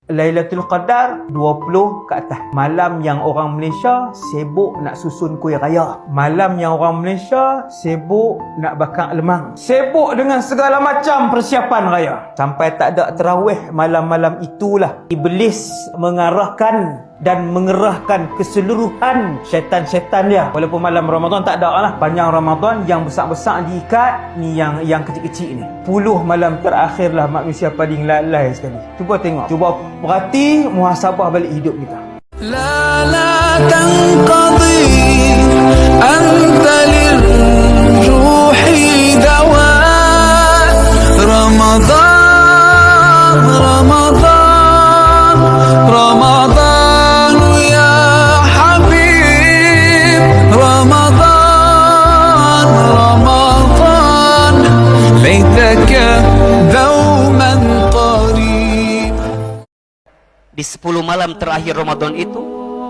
Lailatul Qadar 20 ke atas. Malam yang orang Malaysia sibuk nak susun kuih raya. Malam yang orang Malaysia sibuk nak bakar lemang. Sibuk dengan segala macam persiapan raya. Sampai tak ada tarawih malam-malam itulah Iblis mengarahkan dan mengerahkan keseluruhan syaitan-syaitan dia. Walaupun malam Ramadan tak ada lah. Panjang Ramadan yang besar-besar diikat, ni yang kecil-kecil ni. 10 malam terakhir lah manusia paling lalai sekali. Cuba tengok. Cuba perhati, muhasabah balik hidup kita. La tanqadi anta lirruhi dawa Ramadan Ramadan Ramadan ya habib Ramadan Ramadan laitaka dawman qarib. Di 10 malam terakhir Ramadan itu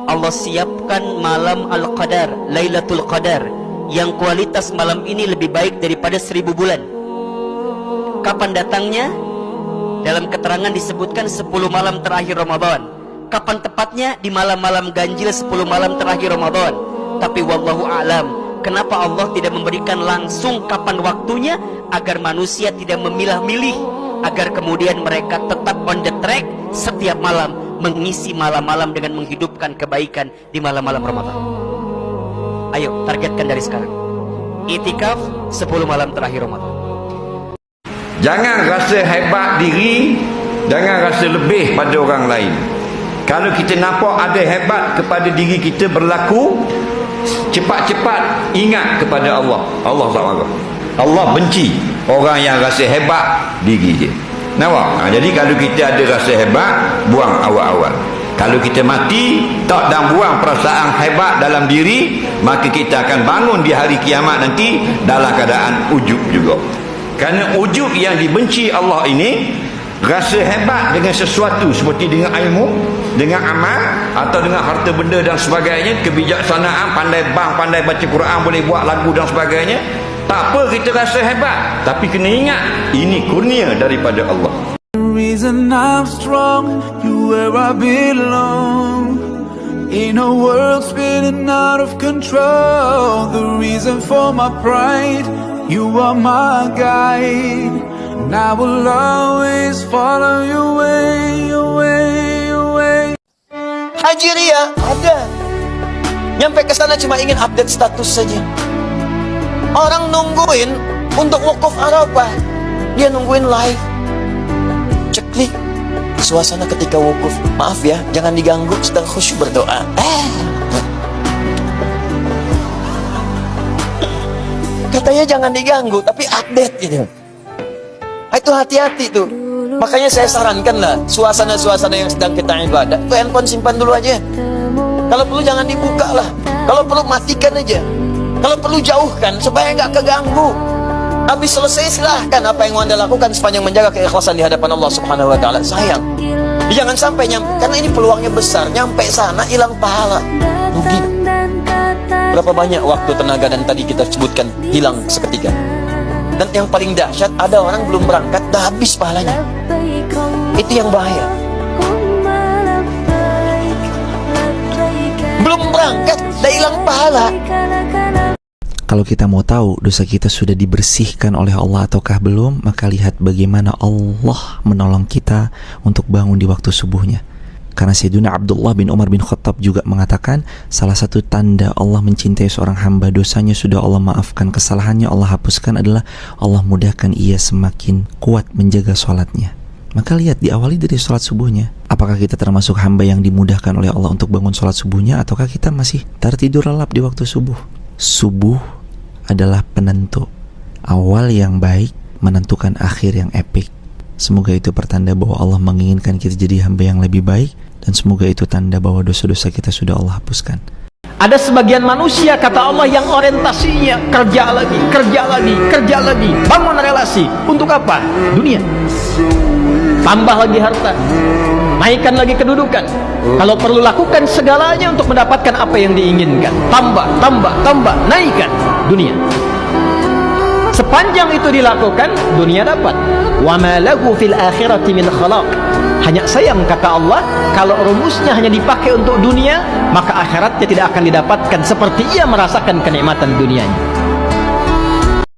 Allah siapkan malam Al-Qadar, Lailatul Qadar, yang kualitas malam ini lebih baik daripada 1000 bulan. Kapan datangnya? Dalam keterangan disebutkan 10 malam terakhir Ramadan. Kapan tepatnya? Di malam-malam ganjil 10 malam terakhir Ramadan. Tapi wallahu a'lam, kenapa Allah tidak memberikan langsung kapan waktunya, agar manusia tidak memilah-milih, agar kemudian mereka tetap on the track setiap malam, mengisi malam-malam dengan menghidupkan kebaikan di malam-malam Ramadan. Ayo targetkan dari sekarang. Itikaf 10 malam terakhir Ramadan. Jangan rasa hebat diri, jangan rasa lebih pada orang lain. Kalau kita nampak ada hebat kepada diri kita berlaku, cepat-cepat ingat kepada Allah. Allah tak marah. Allah benci orang yang rasa hebat diri dia. Nampak? Jadi kalau kita ada rasa hebat, buang awal-awal. Kalau kita mati tak dan buang perasaan hebat dalam diri, maka kita akan bangun di hari kiamat nanti dalam keadaan ujub juga. Kerana ujub yang dibenci Allah ini, rasa hebat dengan sesuatu seperti dengan ilmu, dengan amal, atau dengan harta benda dan sebagainya, kebijaksanaan, pandai bang, pandai baca Quran, boleh buat lagu dan sebagainya. Tak apa kita rasa hebat, tapi kena ingat ini kurnia daripada Allah. The reason I'm strong, you where I belong. In a world spinning out of control, the reason for my pride, you are my guide. And I will always follow your way, your way, your way. Haji Ria ada. Nyampe ke sana cuma ingin update status saja. Orang nungguin untuk wukuf Arafah, dia nungguin live. Ceklik suasana ketika wukuf. Maaf ya, jangan diganggu, sedang khusyuk berdoa. Katanya jangan diganggu, tapi update gitu. Itu hati-hati tuh. Makanya saya sarankan lah, suasana-suasana yang sedang kita ibadah, tuh handphone simpan dulu aja. Kalau perlu jangan dibuka lah. Kalau perlu matikan aja. Kalau perlu jauhkan supaya nggak keganggu. Habis selesai silahkan apa yang Anda lakukan sepanjang menjaga keikhlasan di hadapan Allah Subhanahu wa taala. Sayang. Jangan sampai nyampe, karena ini peluangnya besar. Nyampe sana hilang pahala. Rugi. Berapa banyak waktu, tenaga dan tadi kita sebutkan hilang seketika. Dan yang paling dahsyat, ada orang belum berangkat dah habis pahalanya. Itu yang bahaya. Belum berangkat dah hilang pahala. Kalau kita mau tahu dosa kita sudah dibersihkan oleh Allah ataukah belum, maka lihat bagaimana Allah menolong kita untuk bangun di waktu subuhnya. Karena Sayyidina Abdullah bin Umar bin Khattab juga mengatakan, salah satu tanda Allah mencintai seorang hamba, dosanya sudah Allah maafkan, kesalahannya Allah hapuskan, adalah Allah mudahkan ia semakin kuat menjaga sholatnya. Maka lihat, diawali dari sholat subuhnya. Apakah kita termasuk hamba yang dimudahkan oleh Allah untuk bangun sholat subuhnya, ataukah kita masih tertidur lelap di waktu subuh? Subuh adalah penentu. Awal yang baik menentukan akhir yang epik. Semoga itu pertanda bahwa Allah menginginkan kita jadi hamba yang lebih baik, dan semoga itu tanda bahwa dosa-dosa kita sudah Allah hapuskan. Ada sebagian manusia, kata Allah, yang orientasinya kerja lagi, kerja lagi, kerja lagi, bangun relasi. Untuk apa? Dunia. Tambah lagi harta, naikkan lagi kedudukan. Kalau perlu lakukan segalanya untuk mendapatkan apa yang diinginkan. Tambah, tambah, tambah, naikkan dunia. Sepanjang itu dilakukan, dunia dapat. Wa ma lahu fil akhirati min khalaq. Hanya sayang, kata Allah, kalau rumusnya hanya dipakai untuk dunia, maka akhiratnya tidak akan didapatkan seperti ia merasakan kenikmatan dunianya.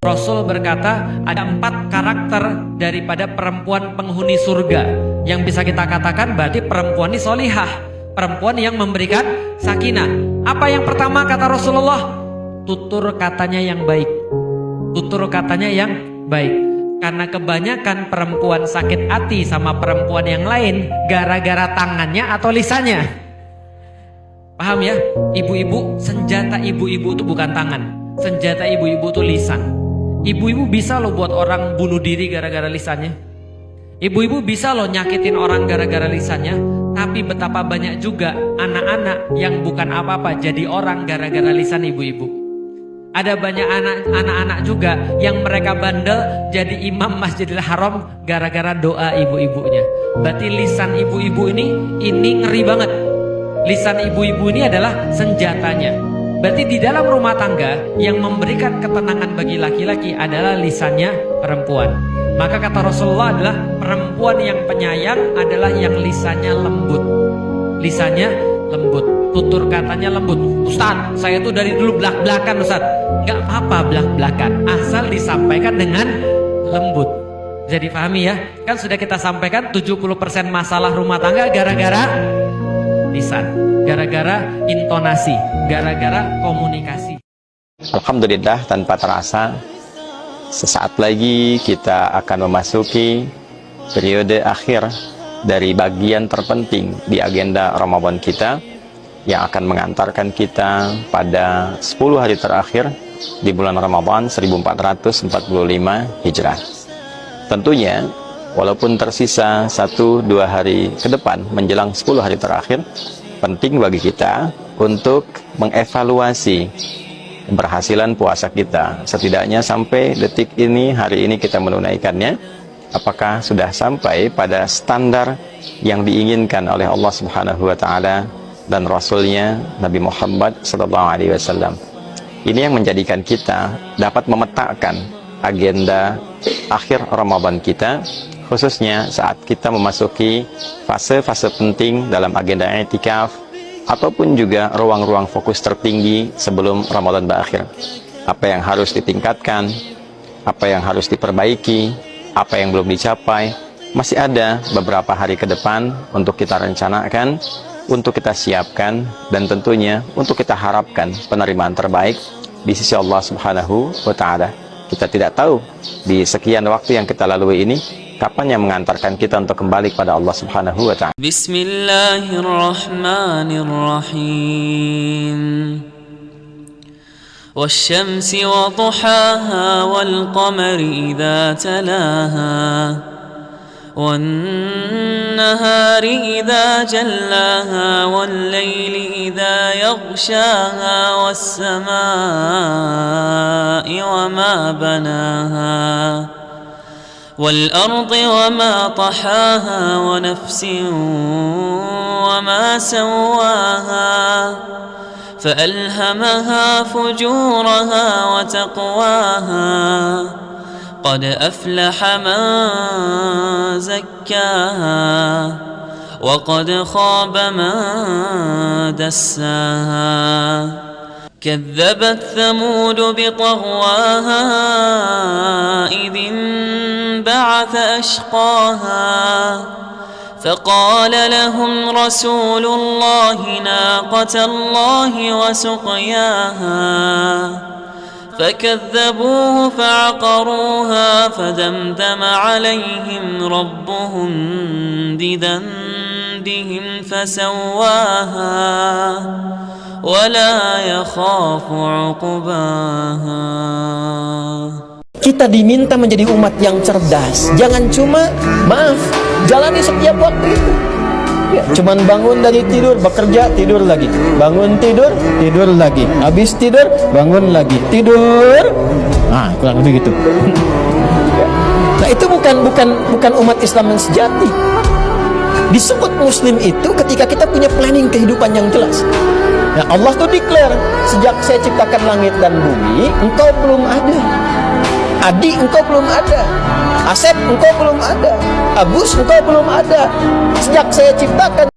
Rasul berkata ada 4 karakter daripada perempuan penghuni surga yang bisa kita katakan berarti perempuan ini solihah, perempuan yang memberikan sakinah. Apa yang pertama kata Rasulullah? Tutur katanya yang baik. Tutur katanya yang baik. Karena kebanyakan perempuan sakit hati sama perempuan yang lain gara-gara tangannya atau lisannya. Paham ya? Ibu-ibu, senjata ibu-ibu itu bukan tangan. Senjata ibu-ibu itu lisan. Ibu-ibu bisa loh buat orang bunuh diri gara-gara lisannya. Ibu-ibu bisa loh nyakitin orang gara-gara lisannya. Tapi betapa banyak juga anak-anak yang bukan apa-apa jadi orang gara-gara lisan ibu-ibu. Ada banyak anak-anak juga yang mereka bandel jadi imam Masjidil Haram gara-gara doa ibu-ibunya. Berarti lisan ibu-ibu ini ngeri banget. Lisan ibu-ibu ini adalah senjatanya. Berarti di dalam rumah tangga yang memberikan ketenangan bagi laki-laki adalah lisannya perempuan. Maka kata Rasulullah adalah perempuan yang penyayang adalah yang lisannya lembut. Lisannya lembut. Tutur katanya lembut. Ustaz, saya tuh dari dulu belak-belakan Ustaz. Gak apa-apa belak-belakan, asal disampaikan dengan lembut. Jadi pahami ya, kan sudah kita sampaikan 70% masalah rumah tangga gara-gara lisan, gara-gara intonasi, gara-gara komunikasi. Alhamdulillah, tanpa terasa sesaat lagi kita akan memasuki periode akhir dari bagian terpenting di agenda Ramadan kita yang akan mengantarkan kita pada 10 hari terakhir di bulan Ramadan 1445 Hijrah. Tentunya walaupun tersisa 1-2 hari ke depan menjelang 10 hari terakhir, penting bagi kita untuk mengevaluasi keberhasilan puasa kita. Setidaknya sampai detik ini, hari ini kita menunaikannya, apakah sudah sampai pada standar yang diinginkan oleh Allah Subhanahu wa taala dan Rasulnya Nabi Muhammad SAW. Ini yang menjadikan kita dapat memetakan agenda akhir Ramadan kita, khususnya saat kita memasuki fase-fase penting dalam agenda i'tikaf ataupun juga ruang-ruang fokus tertinggi sebelum Ramadan berakhir. Apa yang harus ditingkatkan, apa yang harus diperbaiki, apa yang belum dicapai, masih ada beberapa hari ke depan untuk kita rencanakan, untuk kita siapkan, dan tentunya untuk kita harapkan penerimaan terbaik di sisi Allah Subhanahu wa ta'ala. Kita tidak tahu di sekian waktu yang kita lalui ini kapan yang mengantarkan kita untuk kembali kepada Allah Subhanahu wa ta'ala. Bismillahirrahmanirrahim. Wasyamsi wa duhaha wal qamari idza talaha والنهار إذا جلاها والليل إذا يغشاها والسماء وما بناها والأرض وما طحاها ونفس وما سواها فألهمها فجورها وتقواها قد أفلح من زكاها وقد خاب من دساها كذبت ثمود بطغواها إذ انبعث أشقاها فقال لهم رسول الله ناقة الله وسقياها فكذبوه فعقروها فدمدم عليهم ربهم بذنبهم فسواها ولا يخاف عقباها. Kita diminta menjadi umat yang cerdas. Jangan cuma, maaf, jalani setiap waktu itu. Ya, cuman bangun dari tidur, bekerja, tidur lagi. Bangun tidur, tidur lagi. Habis tidur, bangun lagi. Tidur. Nah, kurang lebih gitu. Nah, itu bukan umat Islam yang sejati. Disebut muslim itu ketika kita punya planning kehidupan yang jelas. Nah, Allah tuh declare, sejak saya ciptakan langit dan bumi, engkau belum ada. Adik engkau belum ada, Asep engkau belum ada, Agus engkau belum ada. Sejak saya ciptakan